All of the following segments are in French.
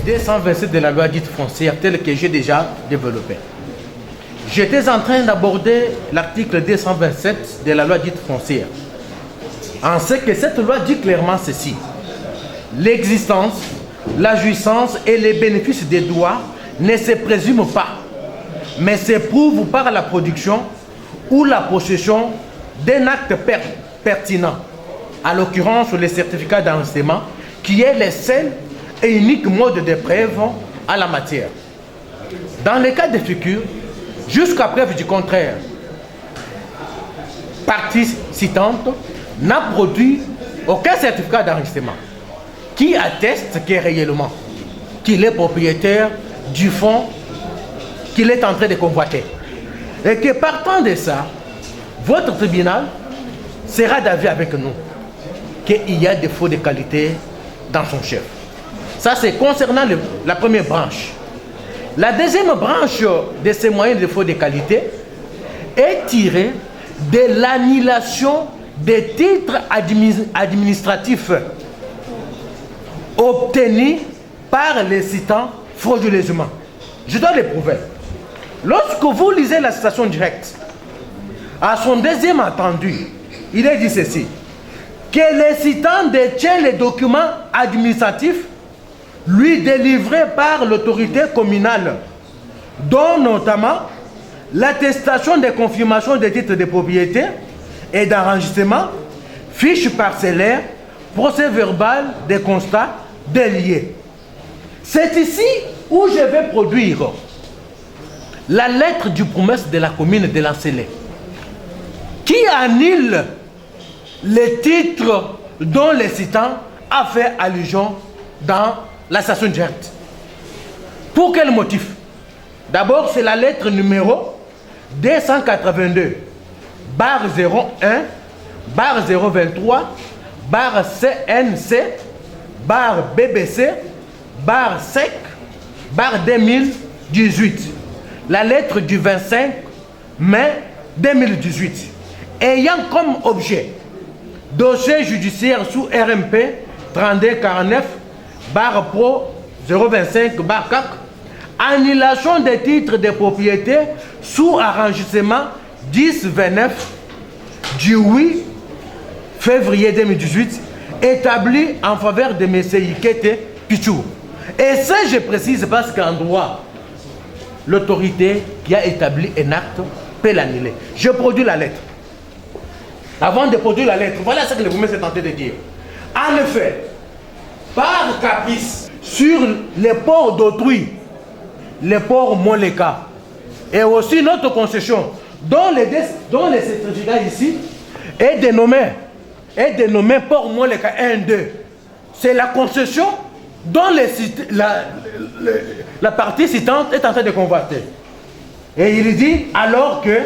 227 de la loi dite foncière telle que j'ai déjà développée. J'étais en train d'aborder l'article 227 de la loi dite foncière. En ce que cette loi dit clairement ceci: l'existence, la jouissance et les bénéfices des droits ne se présument pas, mais s'éprouvent par la production ou la possession d'un acte pertinent, à l'occurrence le certificat d'enregistrement, qui est le seul et unique mode de preuve à la matière. Dans le cas de figure, jusqu'à preuve du contraire, partie citante n'a produit aucun certificat d'enregistrement qui atteste réellement qu'il est propriétaire du fonds qu'il est en train de convoiter. Et que partant de ça, votre tribunal sera d'avis avec nous qu'il y a des faux de qualité dans son chef. Ça, c'est concernant la première branche. La deuxième branche de ces moyens de faux de qualité est tirée de l'annulation des titres administratifs obtenus par les citants frauduleusement. Je dois les prouver. Lorsque vous lisez la citation directe, à son deuxième attendu, il est dit ceci: que les citants détiennent les documents administratifs lui délivrés par l'autorité communale, dont notamment l'attestation de confirmation des titres de propriété et d'enregistrement, fiche parcellaire, procès verbal des constats déliés. C'est ici où je vais produire la lettre du bourgmestre de la commune de Lancellet, qui annule les titres dont le citant a fait allusion dans la station directe. Pour quel motif? D'abord, c'est la lettre numéro 282 barre 01 barre 023 barre CNC barre BBC barre SEC barre 2018. La lettre du 25 mai 2018, ayant comme objet dossier judiciaire sous RMP 3249 barre Pro 025 barre 4, annulation des titres de propriété sous enregistrement 1029 du 8 février 2018, établi en faveur de M. Ikete Pichou. Et ça, je précise parce qu'en droit, l'autorité qui a établi un acte peut l'annuler. Je produis la lettre. Avant de produire la lettre, voilà ce que le gouvernement s'est tenté de dire. En effet, par caprice, sur les ports d'autrui, les ports Moleka, et aussi notre concession, dont les certificats ici, est dénommé port Moleka 1-2. C'est la concession dont la partie citante est en train de convoiter. Et il dit alors que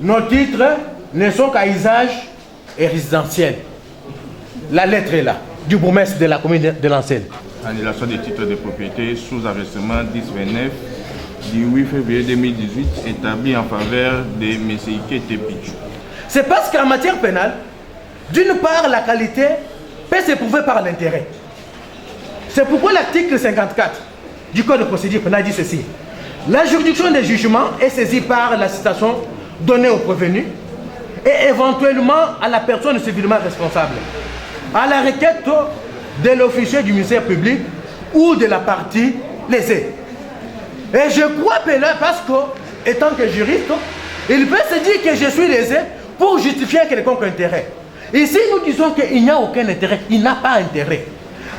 nos titres ne sont qu'à usage et résidentiel. La lettre est là, du bourgmestre de la commune de Lancellet. Annulation des titres de propriété sous enregistrement 1029 du 8 février 2018 établi en faveur de M. Ikete Pichou. C'est parce qu'en matière pénale, d'une part, la qualité peut s'éprouver par l'intérêt. C'est pourquoi l'article 54 du Code de procédure pénale dit ceci: la juridiction des jugements est saisie par la citation donnée au prévenu et éventuellement à la personne civilement responsable, à la requête de l'officier du ministère public ou de la partie lésée. Et je crois que là, parce que, étant que juriste, il peut se dire que je suis lésé pour justifier quelconque intérêt. Ici, nous disons qu'il n'y a aucun intérêt, il n'a pas intérêt.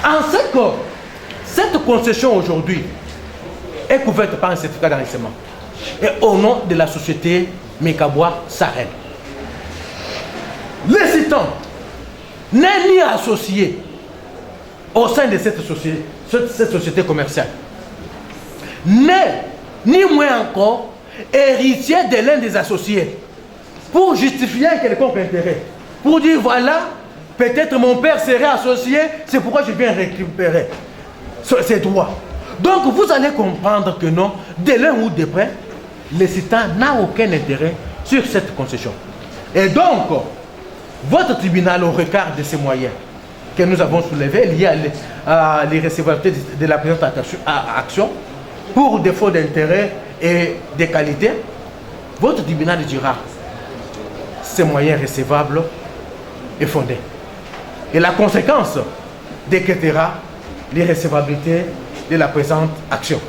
En ce que cette concession aujourd'hui est couverte par un certificat d'enregistrement et au nom de la société Mekabois Sahel. Le citant n'est ni associé au sein de cette société commerciale, n'est ni moins encore héritier de l'un des associés pour justifier quelconque intérêt, pour dire voilà, peut-être mon père serait associé, c'est pourquoi je viens récupérer ses droits. Donc vous allez comprendre que non, de l'un ou de près, le citant n'a aucun intérêt sur cette concession. Et donc, votre tribunal, au regard de ces moyens que nous avons soulevés liés l'irrécevabilité de la présente action pour défaut d'intérêt et de qualité, votre tribunal dira ces moyens recevables est fondé. Et la conséquence décrétera l'irrécevabilité de la présente action.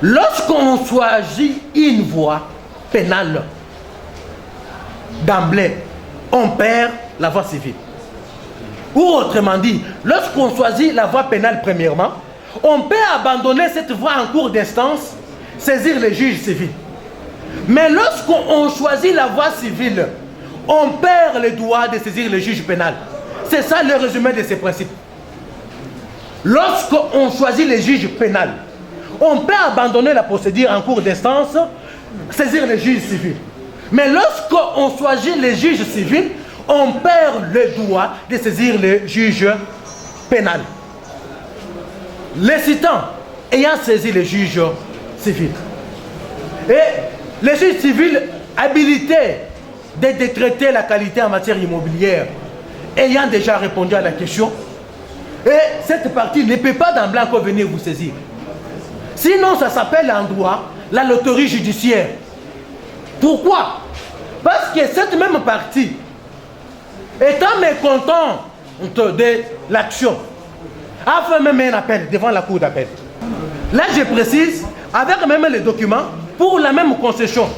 Lorsqu'on choisit une voie pénale, d'emblée, on perd la voie civile. Ou autrement dit, lorsqu'on choisit la voie pénale premièrement, on peut abandonner cette voie en cours d'instance, saisir les juges civils. Mais lorsqu'on choisit la voie civile, on perd le droit de saisir le juge pénal. C'est ça le résumé de ces principes. Lorsqu'on choisit les juges pénals, on peut abandonner la procédure en cours d'instance, saisir les juges civils. Mais lorsqu'on choisit les juges civils, on perd le droit de saisir le juge pénal. Les citants ayant saisi les juges civils. Et les juges civils habilités de décréter la qualité en matière immobilière, ayant déjà répondu à la question, et cette partie ne peut pas d'emblée encore venir vous saisir. Sinon, ça s'appelle en droit la loterie judiciaire. Pourquoi? Parce que cette même partie, étant mécontent de l'action, a fait même un appel devant la cour d'appel. Là, je précise, avec même les documents, pour la même concession,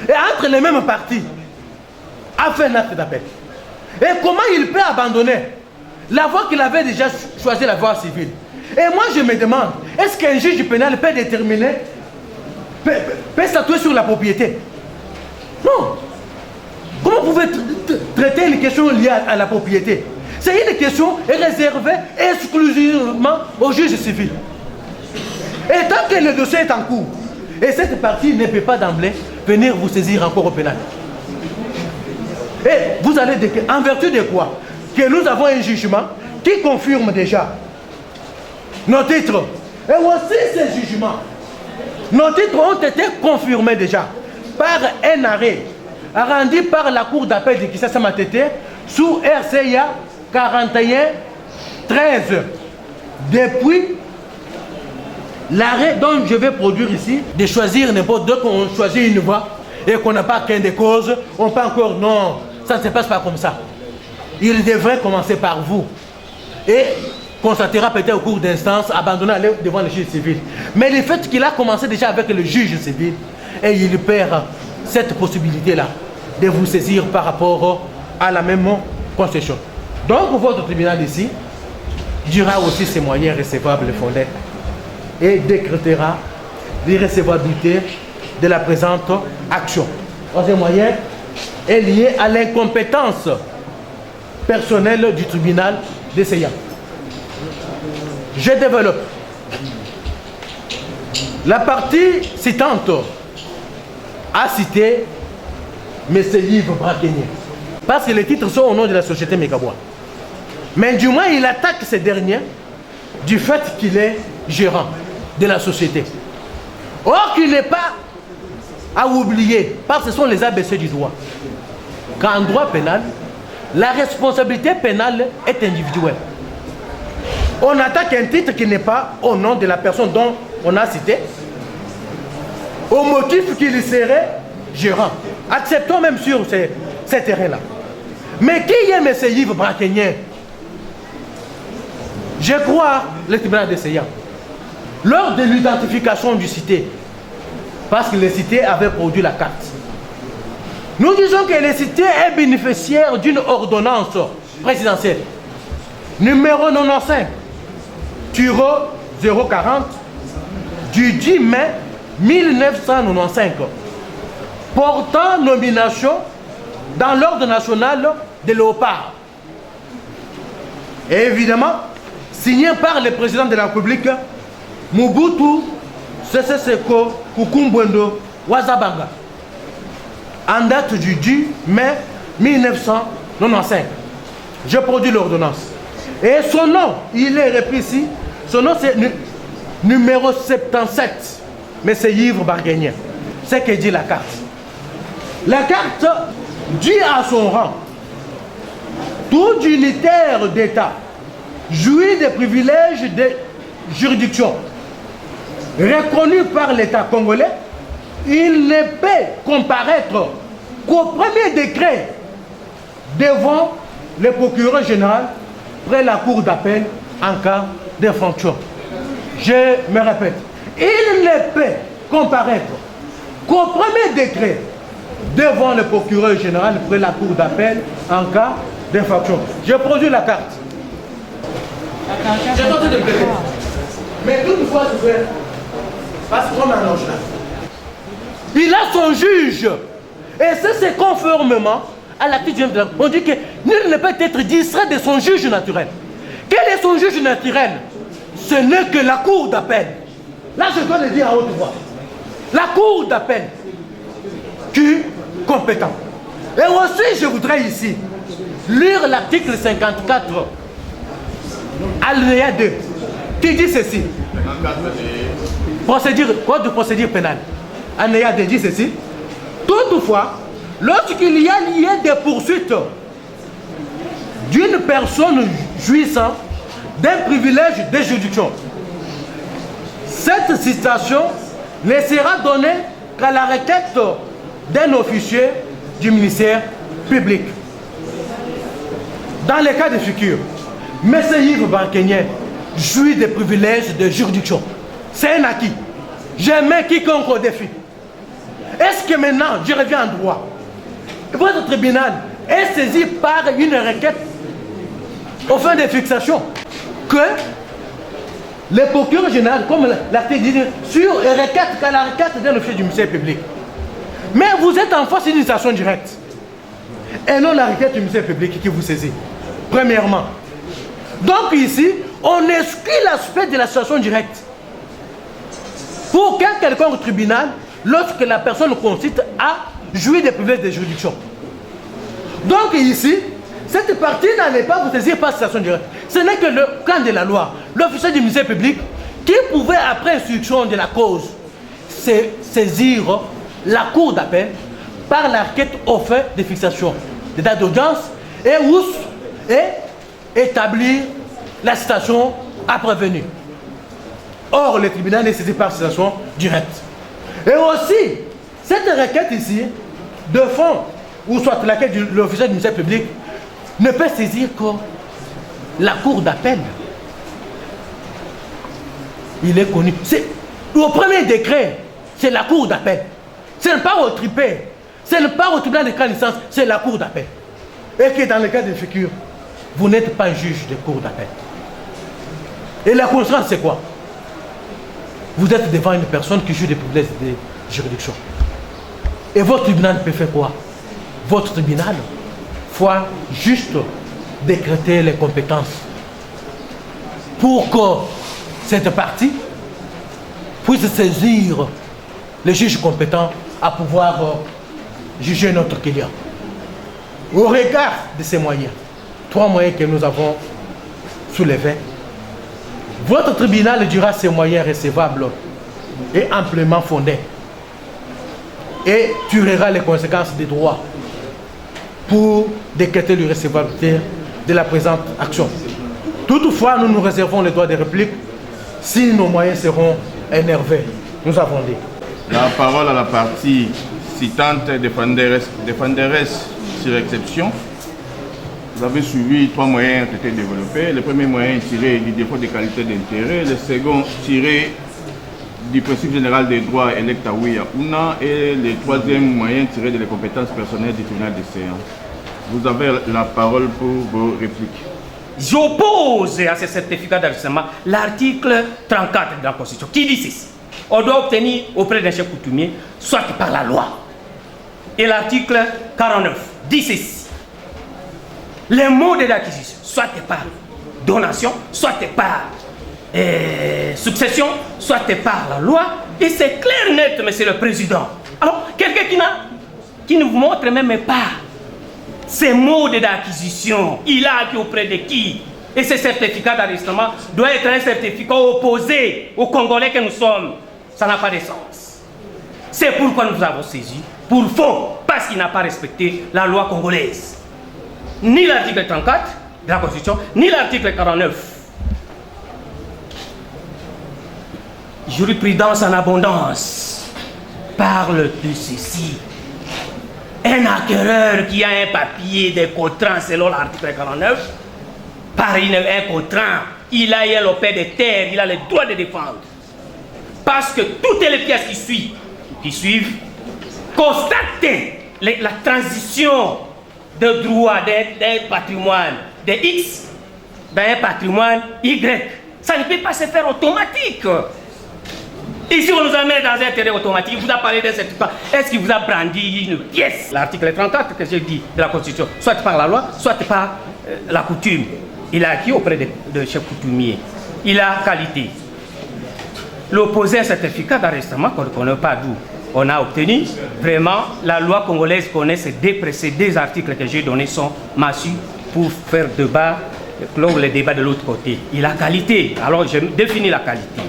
et entre les mêmes parties, a fait un acte d'appel. Et comment il peut abandonner la voie qu'il avait déjà choisi, la voie civile? Et moi, je me demande, est-ce qu'un juge pénal peut déterminer, peut statuer sur la propriété? Non. Comment vous pouvez traiter une question liée à la propriété? C'est une question réservée exclusivement au juge civil. Et tant que le dossier est en cours, et cette partie ne peut pas d'emblée venir vous saisir encore au pénal. Et vous allez dire, en vertu de quoi? Que nous avons un jugement qui confirme déjà nos titres. Et aussi ces jugements, nos titres ont été confirmés déjà par un arrêt rendu par la cour d'appel de Kisasa Matete sous RCA 41-13. Depuis l'arrêt dont je vais produire ici, de choisir n'importe dès qu'on choisit une voie et qu'on n'a pas qu'un des causes, on peut encore, non, ça ne se passe pas comme ça. Il devrait commencer par vous et constatera peut-être au cours d'instance, abandonner aller devant le juge civil. Mais le fait qu'il a commencé déjà avec le juge civil, et il perd cette possibilité-là de vous saisir par rapport à la même concession. Donc votre tribunal ici dira aussi ses moyens recevables fondés et décrétera l'irrécevabilité de la présente action. Troisième moyen est lié à l'incompétence personnelle du tribunal d'essayant. Je développe. La partie citante a cité M. Yves Braquenier, parce que les titres sont au nom de la société Megabois. Mais du moins, il attaque ces derniers du fait qu'il est gérant de la société. Or, qu'il n'est pas à oublier, parce que ce sont les ABC du droit, qu'en droit pénal, la responsabilité pénale est individuelle. On attaque un titre qui n'est pas au nom de la personne dont on a cité, au motif qu'il serait gérant. Acceptons même sur ces terrains-là. Mais qui est M. Yves Braquenier? Je crois le tribunal d'essayant. Lors de l'identification du cité, parce que le cité avait produit la carte, nous disons que le cité est bénéficiaire d'une ordonnance présidentielle, numéro 95, 040, du 10 mai 1995, portant nomination dans l'ordre national de Léopard. Et évidemment, signé par le président de la République, Mobutu Sese Seko Kukumbwendo Wazabanga, en date du 10 mai 1995. Je produis l'ordonnance. Et son nom, il est repris ici. Son nom, c'est numéro 77. Mais c'est Yves Braquenier. C'est ce que dit la carte. La carte dit à son rang: tout dignitaire d'État jouit des privilèges de juridiction reconnus par l'État congolais, il ne peut comparaître qu'au premier décret devant le procureur général près la cour d'appel en cas d'infraction. Je me répète, il ne peut comparaître qu'au premier décret devant le procureur général près la cour d'appel en cas d'infraction. Je produis la carte. J'ai tenté de plaider. Mais toutefois, je fais. Parce qu'on m'annonce là. Il a son juge. Et ça, c'est conformément à l'article 19 de la Constitution. On dit que nul ne peut être distrait de son juge naturel. Quel est son juge naturel? Ce n'est que la cour d'appel. Là, je dois le dire à haute voix. La cour d'appel qui est compétente. Et aussi, je voudrais ici lire l'article 54, alinéa 2, qui dit ceci. Code de procédure pénale. Alinéa 2 dit ceci. Toutefois, lorsqu'il y a lieu de poursuite d'une personne jouissant d'un privilège de juridiction, cette citation ne sera donnée qu'à la requête d'un officier du ministère public. Dans les cas de figure, M. Yves Bankenien jouit des privilèges de juridiction. C'est un acquis. Je mets quiconque au défi. Est-ce que maintenant, je reviens en droit, votre tribunal est saisi par une requête au fin de fixation que le procureur général, comme l'article dit, sur requête qu'à la requête d'un officier du ministère public. Mais vous êtes en face d'une citation directe. Et non la requête du ministère public qui vous saisit. Premièrement. Donc ici, on exclut l'aspect de la citation directe. Pour qu'un quelconque tribunal, lorsque la personne consiste à jouir des privilèges de juridiction. Donc ici, cette partie n'allait pas vous saisir par citation directe. Ce n'est que le camp de la loi, l'officier du ministère public, qui pouvait, après instruction de la cause, saisir la cour d'appel par la requête au fait de fixation des dates d'audience et établir la citation à prévenir. Or, le tribunal est saisi par citation directe. Et aussi, cette requête ici, de fond, ou soit laquelle l'officier du ministère public, ne peut saisir que la cour d'appel. Il est connu. Au premier décret, c'est la cour d'appel. Ce n'est pas au tripé, ce n'est pas au tribunal de grande instance, c'est la cour d'appel. Et que dans le cas de figure, vous n'êtes pas juge de cour d'appel. Et la conséquence, c'est quoi? Vous êtes devant une personne qui joue des privilèges de juridiction. Et votre tribunal peut faire quoi? Votre tribunal faut juste décréter les compétences pour que cette partie puisse saisir les juges compétents à pouvoir juger notre client. Au regard de ces moyens, 3 moyens que nous avons soulevés, votre tribunal dira ces moyens recevables et amplement fondés et tirera les conséquences des droits pour décréter l'irrecevabilité de la présente action. Toutefois, nous nous réservons le droit de réplique si nos moyens seront énervés. Nous avons dit. La parole à la partie citante défenderesse sur exception. Vous avez suivi 3 moyens qui ont été développés. Le premier moyen est tiré du défaut de qualité d'intérêt. Le second tiré du principe général des droits électa Una. Et le troisième moyen tiré de les compétences personnelles du tribunal de séance. Vous avez la parole pour vos répliques. J'oppose à ce certificat d'ajustement l'article 34 de la Constitution qui dit ceci. On doit obtenir auprès d'un chef coutumier, soit par la loi. Et l'article 49 dit ceci. Les mots de l'acquisition, soit par donation, soit par succession, soit par la loi. Et c'est clair net, monsieur le président. Alors, quelqu'un qui ne vous montre même pas ces mots d'acquisition, il a acquis auprès de qui? Et ce certificat d'enregistrement doit être un certificat opposé aux Congolais que nous sommes. Ça n'a pas de sens. C'est pourquoi nous avons saisi pour faux, parce qu'il n'a pas respecté la loi congolaise. Ni l'article 34 de la Constitution, ni l'article 49 jurisprudence en abondance parle de ceci. Un acquéreur qui a un papier de contrat selon l'article 49, par un contrat, il a l'opère de terre, il a le droit de défendre. Parce que toutes les pièces qui suivent constatent la transition de droit d'un patrimoine de X dans un patrimoine Y. Ça ne peut pas se faire automatique. Ici, on nous amène dans un terrain automatique. Il vous a parlé d'un certificat. Est-ce qu'il vous a brandi une pièce? L'article 34 que j'ai dit de la Constitution, soit par la loi, soit par la coutume. Il a acquis auprès de chef coutumier. Il a qualité. L'opposé à un certificat d'arrestement, qu'on ne connaît pas d'où on a obtenu, vraiment, la loi congolaise connaît ces deux articles que j'ai donnés sont massus pour faire débat, clore le débat de l'autre côté. Il a qualité. Alors, je définis la qualité.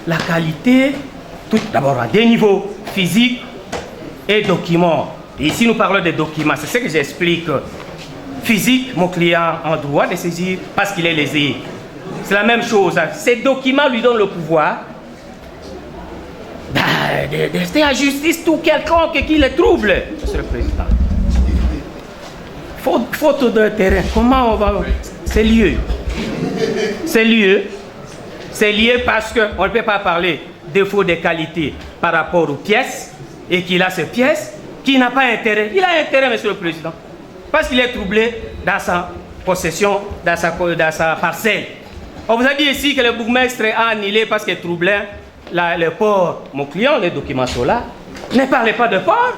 La qualité, tout d'abord à deux niveaux, physique et documents. Et ici, nous parlons des documents. C'est ce que j'explique. Physique, mon client a droit de saisir parce qu'il est lésé. C'est la même chose. Ces documents lui donnent le pouvoir de rester à justice tout quelconque qui le trouble, Monsieur le Président. Faute de terrain, comment on va... C'est lieu. C'est lieu. C'est lié parce qu'on ne peut pas parler défaut de qualité par rapport aux pièces et qu'il a ces pièces, qui n'a pas intérêt. Il a intérêt, Monsieur le Président, parce qu'il est troublé dans sa possession, dans sa parcelle. On vous a dit ici que le bourgmestre a annulé parce qu'il est troublé le port. Mon client, les documents sont là. Ne parlez pas de port.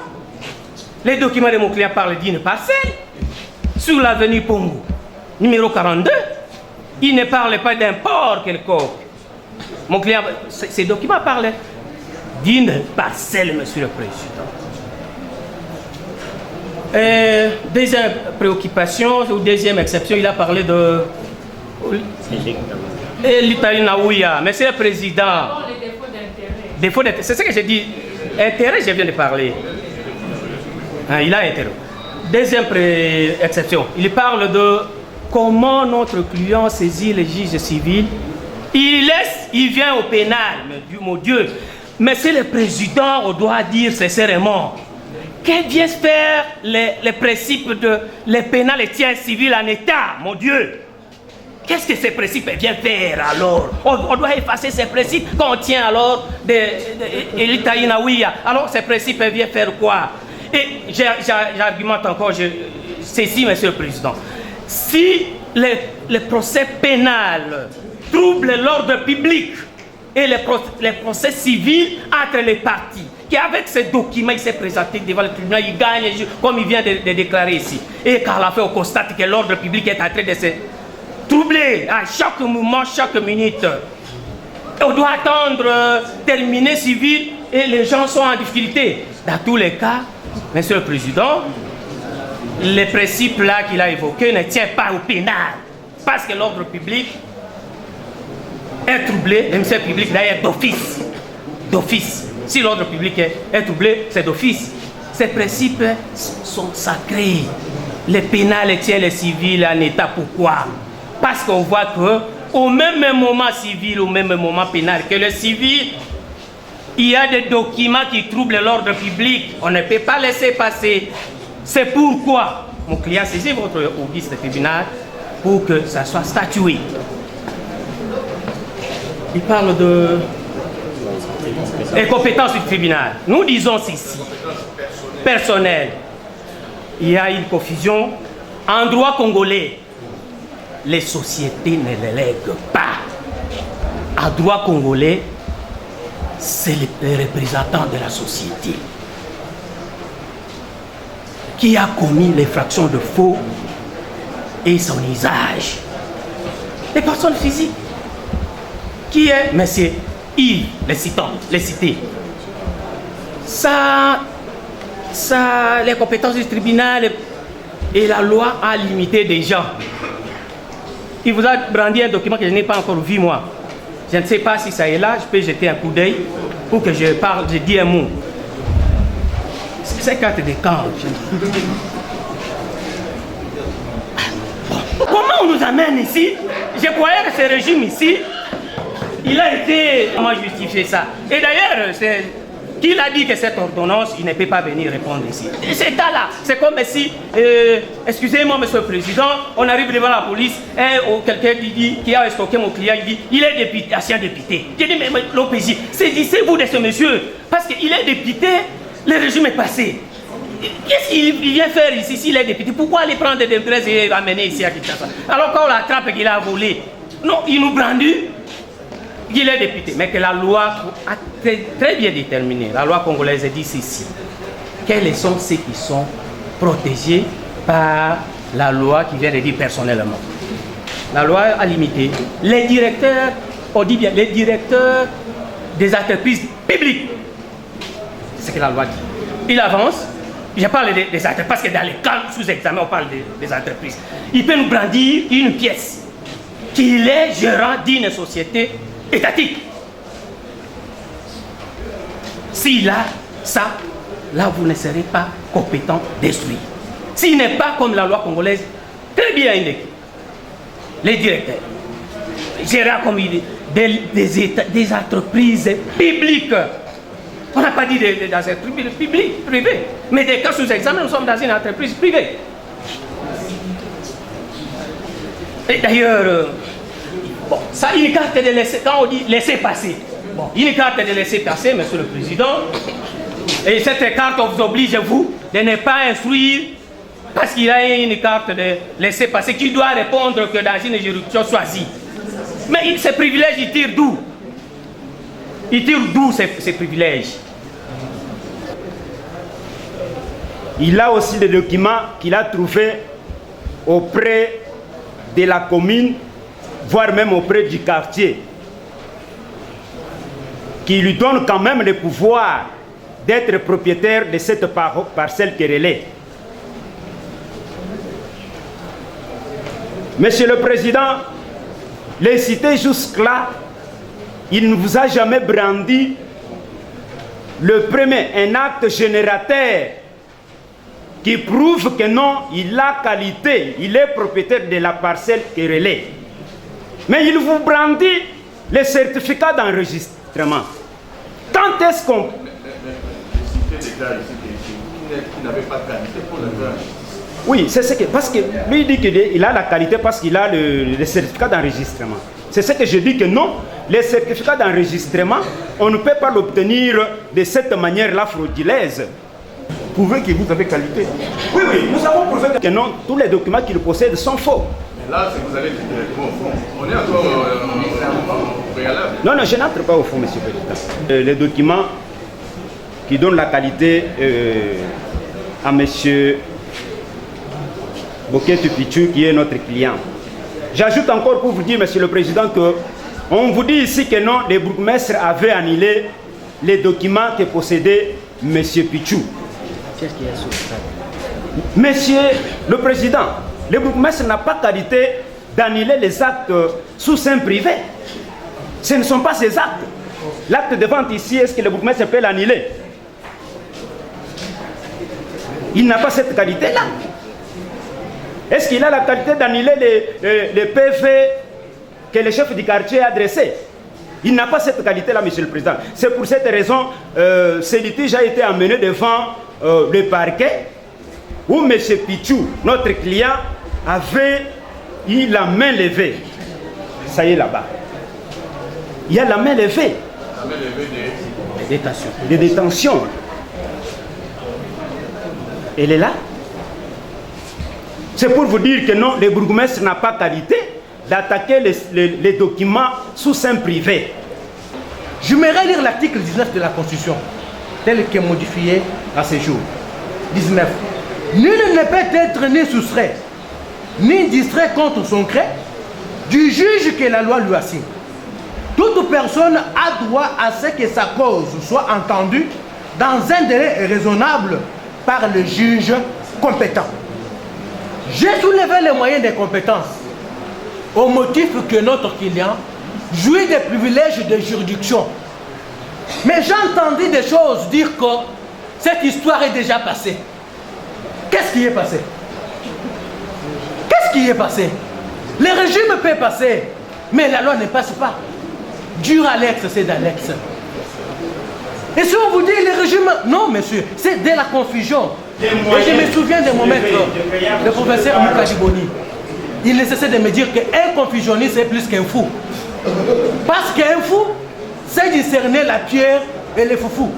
Les documents de mon client parlent d'une parcelle sur l'avenue Pongo, numéro 42. Il ne parle pas d'un port quelconque. Mon client, ces documents parlent d'une parcelle, Monsieur le Président. Deuxième préoccupation, ou deuxième exception, il a parlé de l'Italie Naouya. Monsieur le Président, défaut d'intérêt. C'est ce que j'ai dit. Intérêt, je viens de parler. Hein, il a intérêt. Deuxième exception, il parle de comment notre client saisit les juges civils. Il vient au pénal, mon Dieu. Mais c'est le président, on doit dire sincèrement, que vient faire les principes de les pénal et tiens civil en état, mon Dieu? Qu'est-ce que ces principes viennent faire alors? On doit effacer ces principes quand on tient alors de l'Italie Naouya. Alors ces principes viennent faire quoi? Et j'argumente encore ceci, Monsieur le Président. Si les procès pénals troublent l'ordre public et les procès civils entre les partis, qu'avec ces documents, il s'est présenté devant le tribunal, il gagne, comme il vient de déclarer ici. Et qu'à la fin, on constate que l'ordre public est en train de se troubler à chaque moment, chaque minute. On doit attendre terminer civil et les gens sont en difficulté. Dans tous les cas, Monsieur le Président, les principes là qu'il a évoqués ne tiennent pas au pénal. Parce que l'ordre public est troublé, le ministère public d'ailleurs d'office. D'office. Si l'ordre public est troublé, c'est d'office. Ces principes sont sacrés. Le pénal tient les civils en état. Pourquoi? Parce qu'on voit qu'au même moment civil, au même moment pénal que le civil, il y a des documents qui troublent l'ordre public. On ne peut pas laisser passer. C'est pourquoi mon client saisit votre auguste tribunal pour que ça soit statué. Il parle des compétences du tribunal. Nous disons ceci. Personnel. Il y a une confusion. En droit congolais, les sociétés ne les lèguent pas. En droit congolais, c'est le représentant de la société qui a commis l'infraction de faux et son usage. Les personnes physiques. Qui est monsieur Yves, les cités. Ça, les compétences du tribunal et la loi a limité des gens. Il vous a brandi un document que je n'ai pas encore vu moi. Je ne sais pas si ça est là, je peux jeter un coup d'œil pour que je parle, je dis un mot. C'est carte de camp. Comment on nous amène ici? Je croyais que ce régime ici, Il a été comment justifier ça. Et d'ailleurs, c'est qu'il a dit que cette ordonnance, il ne peut pas venir répondre ici. Et c'est là, c'est comme si, excusez-moi, monsieur le président, on arrive devant la police, ou quelqu'un qui a stocké mon client, il dit, il est député, ancien député. J'ai dit, mais l'OPJ, saisissez-vous de ce monsieur, parce qu'il est député, le régime est passé. Qu'est-ce qu'il vient faire ici s'il est député? Pourquoi aller prendre des presse et amener ici à Kinshasa? Alors quand on l'attrape qu'il a volé, non, il nous brandit qu'il est député. Mais que la loi a très bien déterminé. La loi congolaise dit ceci. Quels sont ceux qui sont protégés par la loi qui vient de dire personnellement? La loi a limité les directeurs, on dit bien les directeurs des entreprises publiques. C'est ce que la loi dit. Il avance. Je parle des entreprises, parce que dans les cas sous examen, on parle des entreprises. Il peut nous brandir une pièce qu'il est gérant d'une société étatique. S'il a ça, là vous ne serez pas compétent d'instruire. S'il n'est pas comme la loi congolaise, très bien indiqué, les directeurs, gérant comme il est, des entreprises publiques. On n'a pas dit dans une entreprise privée, mais des cas sous examen, nous sommes dans une entreprise privée. Et d'ailleurs, bon, ça, une carte de laisser, quand on dit laisser passer, bon, une carte de laisser passer, monsieur le président, et cette carte vous oblige, vous, de ne pas instruire, parce qu'il y a une carte de laisser passer qui doit répondre que dans une juridiction choisie. Mais ces privilèges, ils tirent d'où? Il tire d'où ces privilèges? Il a aussi des documents qu'il a trouvés auprès de la commune, voire même auprès du quartier, qui lui donnent quand même le pouvoir d'être propriétaire de cette parcelle querellée. Monsieur le Président, les cités jusque-là, il ne vous a jamais brandi le premier, un acte générateur qui prouve que non, il a qualité, il est propriétaire de la parcelle querellée. Mais il vous brandit les certificats d'enregistrement. Quand est-ce qu'on... Oui, c'est ce que... Parce que lui dit qu'il a la qualité parce qu'il a le certificat d'enregistrement. C'est ce que je dis que non, les certificats d'enregistrement, on ne peut pas l'obtenir de cette manière-là frauduleuse. Prouvez que vous avez qualité. Oui, nous avons prouvé que non, tous les documents qu'il possède sont faux. Mais là, c'est vous allez directement au fond. On est encore au préalable. Non, je n'entre pas au fond, monsieur le Président. Les documents qui donnent la qualité à monsieur Boketu Pichu, qui est notre client. J'ajoute encore pour vous dire, monsieur le Président, que on vous dit ici que non, les bourgmestres avaient annulé les documents que possédait monsieur Pichu. Monsieur le Président, le bourgmestre n'a pas qualité d'annuler les actes sous seing privé. Ce ne sont pas ces actes. L'acte de vente ici, est-ce que le bourgmestre peut l'annuler? Il n'a pas cette qualité-là. Est-ce qu'il a la qualité d'annuler les PV que le chef du quartier a adressé? Il n'a pas cette qualité-là, monsieur le Président. C'est pour cette raison que ce litige a été amené devant le parquet où M. Pichou, notre client, avait eu la main levée. Ça y est là-bas. Il y a la main levée. La main levée de détention. Elle est là. C'est pour vous dire que non, le bourgmestre n'a pas qualité d'attaquer les documents sous seing privé. J'aimerais lire l'article 19 de la Constitution, tel qu'il est modifié à ce jour. 19. Nul ne peut être ni soustrait, ni distrait contre son gré du juge que la loi lui assigne. Toute personne a droit à ce que sa cause soit entendue dans un délai raisonnable par le juge compétent. J'ai soulevé les moyens de compétence au motif que notre client jouit des privilèges de juridiction. Mais j'ai entendu des choses dire que cette histoire est déjà passée. Qu'est-ce qui est passé? Qu'est-ce qui est passé? Le régime peut passer, mais la loi ne passe pas. dur Alex, c'est d'Alex. Et si on vous dit les régimes, non monsieur, c'est dès la confusion. Et je me souviens de mon maître, le professeur Mukadi Boni. Il ne cessait de me dire qu'un confusionniste c'est plus qu'un fou. Parce qu'un fou, c'est discerner la pierre et les foufous.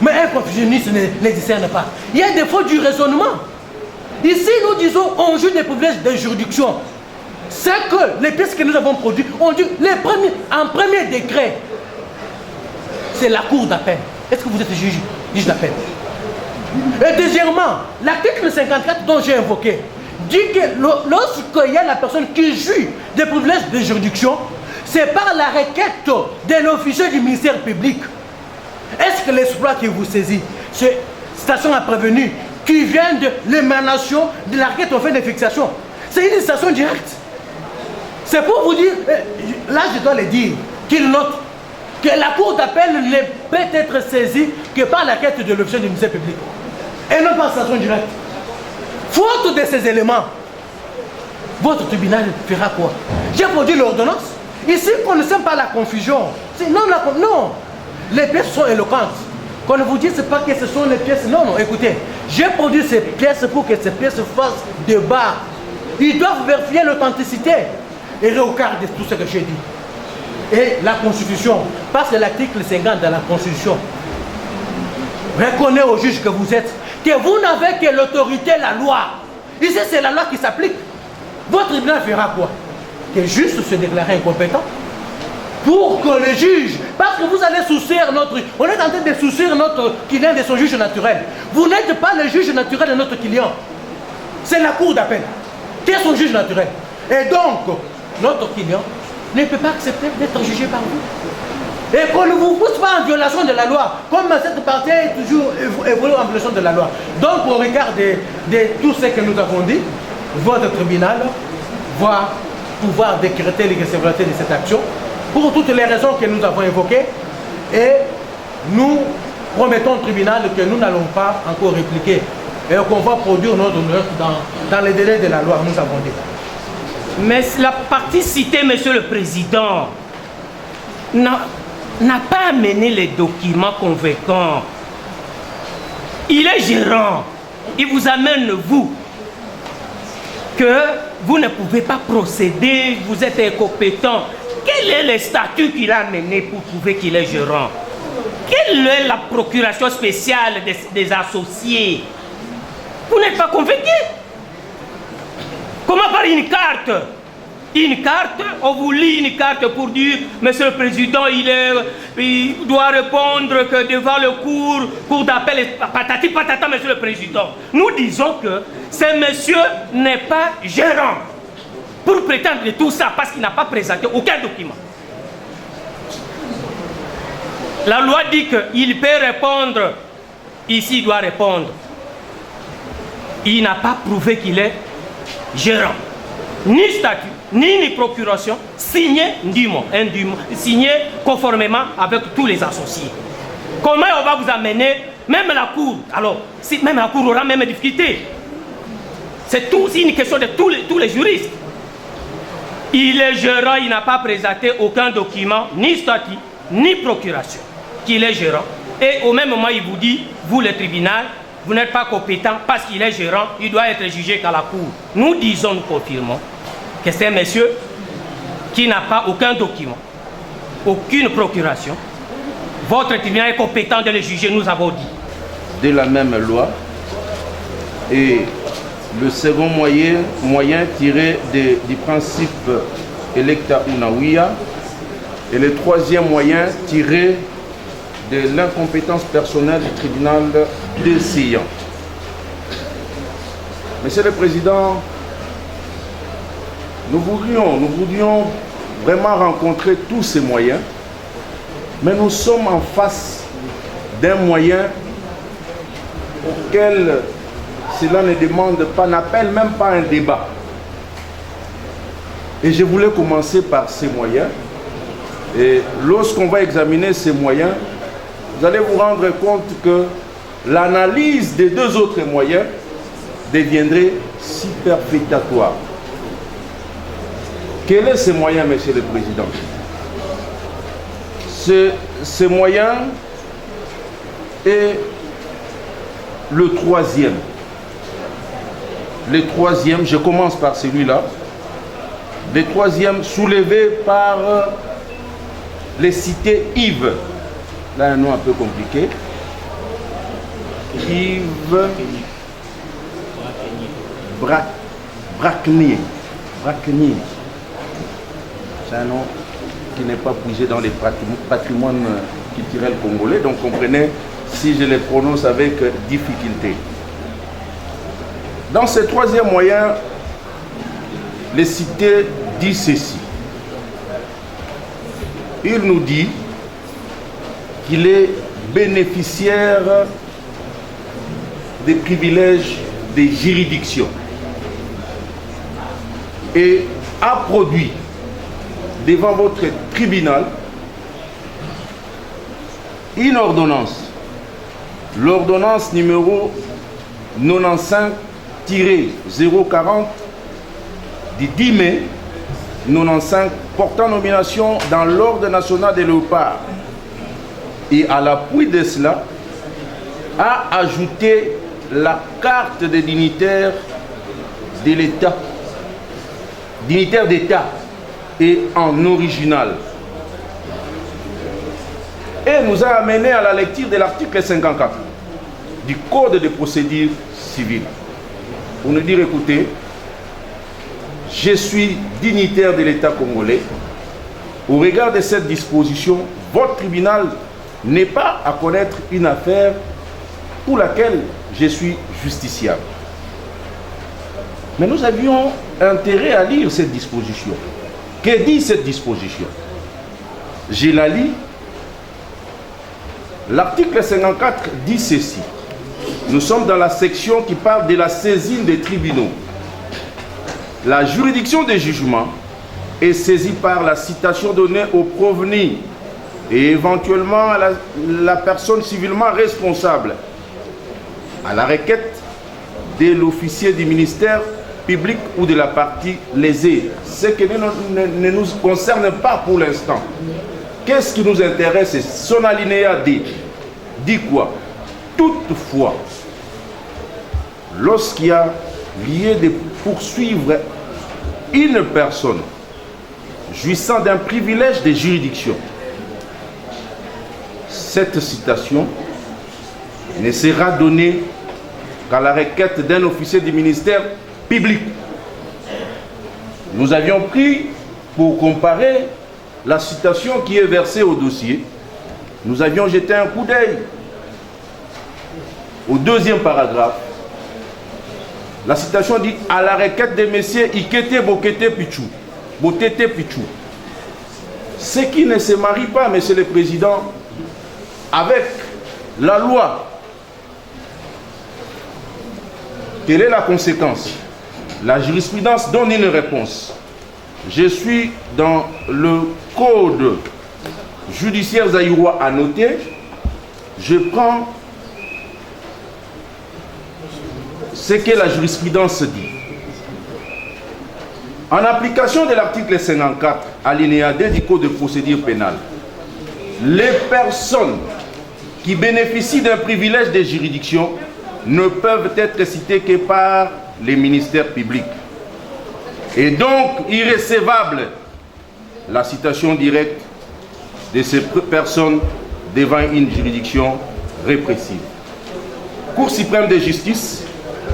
Mais un confusionniste ne discerne pas. Il y a des fautes du raisonnement. Ici, nous disons, on joue des privilèges de juridiction. C'est que les pièces que nous avons produites ont dû, en premier décret, c'est la cour d'appel. Est-ce que vous êtes juge d'appel? Et deuxièmement, l'article 54 dont j'ai invoqué dit que lorsqu'il y a la personne qui joue des privilèges de juridiction, c'est par la requête de l'officier du ministère public. Est-ce que l'exploit qui vous saisit, c'est station à prévenir qui vient de l'émanation de la requête en fait de fixation? C'est une station directe. C'est pour vous dire, là je dois le dire, qu'il note que la cour d'appel ne peut être saisie que par la requête de l'officier du ministère public. Et non par station directe. Faute de ces éléments, votre tribunal fera quoi? J'ai produit l'ordonnance. Ici, qu'on ne sème pas la confusion. Non, les pièces sont éloquentes. Qu'on ne vous dise pas que ce sont les pièces. Non, écoutez, j'ai produit ces pièces pour que ces pièces fassent débat. Ils doivent vérifier l'authenticité et regarder tout ce que j'ai dit. Et la Constitution, parce que l'article 50 de la Constitution reconnaît aux juges que vous êtes, que vous n'avez que l'autorité, la loi. Ici, c'est la loi qui s'applique. Votre tribunal fera quoi? Que juste se déclarer incompétent pour que le juge, parce que vous allez soucier on est en train de soucier notre client de son juge naturel. Vous n'êtes pas le juge naturel de notre client. C'est la cour d'appel qui est son juge naturel. Et donc, notre client ne peut pas accepter d'être jugé par vous. Et qu'on ne vous pousse pas en violation de la loi, comme cette partie est toujours évolue en violation de la loi. Donc, au regard de tout ce que nous avons dit, votre tribunal va pouvoir décréter l'irrecevabilité de cette action pour toutes les raisons que nous avons évoquées. Et nous promettons au tribunal que nous n'allons pas encore répliquer et qu'on va produire notre honneur dans les délais de la loi, nous avons dit. Mais la partie citée, Monsieur le Président, n'a pas amené les documents convaincants. Il est gérant. Il vous amène, vous, que vous ne pouvez pas procéder, vous êtes incompétent. Quel est le statut qu'il a amené pour prouver qu'il est gérant? Quelle est la procuration spéciale des associés? Vous n'êtes pas convaincu? Comment par une carte? Une carte, on vous lit une carte pour dire, Monsieur le Président, il doit répondre que devant le cour d'appel, patati patata, Monsieur le Président. Nous disons que ce monsieur n'est pas gérant pour prétendre de tout ça parce qu'il n'a pas présenté aucun document. La loi dit qu'il peut répondre, ici il doit répondre. Il n'a pas prouvé qu'il est gérant. Ni statut, ni procuration, signé indûment, signé conformément avec tous les associés. Comment on va vous amener, même la cour, alors, si même la cour aura même des difficultés. C'est une question de tous les juristes. Il est gérant, il n'a pas présenté aucun document, ni statut, ni procuration, qu'il est gérant. Et au même moment, il vous dit, vous le tribunal, vous n'êtes pas compétent parce qu'il est gérant, il doit être jugé qu'à la cour. Nous disons, nous confirmons que c'est un monsieur qui n'a pas aucun document, aucune procuration. Votre tribunal est compétent de le juger, nous avons dit. De la même loi, et le second moyen tiré du principe electa unawiya, et le troisième moyen tiré de l'incompétence personnelle du tribunal décision. Monsieur le Président, nous voudrions vraiment rencontrer tous ces moyens, mais nous sommes en face d'un moyen auquel cela ne demande pas, n'appelle même pas un débat. Et je voulais commencer par ces moyens. Et lorsqu'on va examiner ces moyens, vous allez vous rendre compte que l'analyse des deux autres moyens deviendrait superfétatoire. Quel est ce moyen, Monsieur le Président? Ce moyen est le troisième. Le troisième, je commence par celui-là. Le troisième soulevé par les cités Yves. Là, un nom un peu compliqué. Yves Bracnier. Bracnier. C'est un nom qui n'est pas puisé dans les patrimoines culturels congolais. Donc comprenez si je les prononce avec difficulté. Dans ce troisième moyen, les cités dit ceci. Il nous dit qu'il est bénéficiaire des privilèges des juridictions et a produit devant votre tribunal une ordonnance, l'ordonnance numéro 95-040 du 10 mai 95 portant nomination dans l'ordre national des léopards, et à l'appui de cela a ajouté la carte des dignitaires de l'État, dignitaires d'État, et en original, et nous a amené à la lecture de l'article 54 du Code de procédure civile pour nous dire, écoutez, je suis dignitaire de l'État congolais. Au regard de cette disposition, votre tribunal n'est pas à connaître une affaire pour laquelle je suis justiciable. Mais nous avions intérêt à lire cette disposition. Que dit cette disposition? Je la lis. L'article 54 dit ceci. Nous sommes dans la section qui parle de la saisine des tribunaux. La juridiction des jugements est saisie par la citation donnée au prévenu et éventuellement à la personne civilement responsable à la requête de l'officier du ministère public ou de la partie lésée. Ce qui ne nous concerne pas pour l'instant. Qu'est-ce qui nous intéresse? C'est son alinéa D. Dit quoi? Toutefois, lorsqu'il y a lieu de poursuivre une personne jouissant d'un privilège de juridiction, cette citation ne sera donnée qu'à la requête d'un officier du ministère public. Nous avions pris, pour comparer la citation qui est versée au dossier, nous avions jeté un coup d'œil au deuxième paragraphe. La citation dit « à la requête de messieurs Ikete Bokete Pichou, Botete Pichou ». Ce qui ne se marie pas, monsieur le Président, avec la loi. Quelle est la conséquence? La jurisprudence donne une réponse. Je suis dans le code judiciaire zaïrois annoté. Je prends ce que la jurisprudence dit. En application de l'article 54, alinéa 2 du Code de procédure pénale, les personnes qui bénéficient d'un privilège de juridiction ne peuvent être citées que par les ministères publics. Et donc, irrécevable la citation directe de ces personnes devant une juridiction répressive. Cour suprême de justice,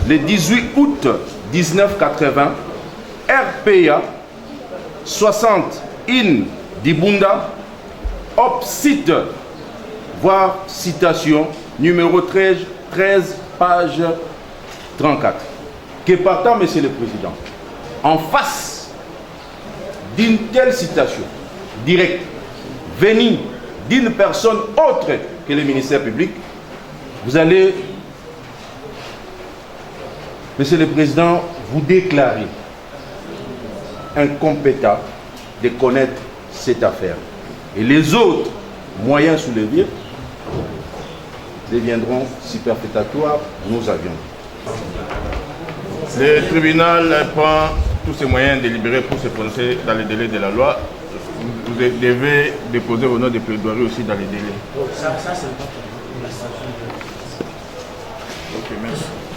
le 18 août 1980, RPA 60 in Dibunda, obsite, voire citation, numéro 13, page 34. Que partant, Monsieur le Président, en face d'une telle citation directe, venue d'une personne autre que le ministère public, vous allez, Monsieur le Président, vous déclarer incompétent de connaître cette affaire. Et les autres moyens soulevés deviendront superfétatoires, nous avions. Le tribunal prend tous ses moyens délibérés pour se prononcer dans les délais de la loi. Vous devez déposer au nom des plaidoiries aussi dans les délais. Ça c'est pas pour la station. Ok, merci.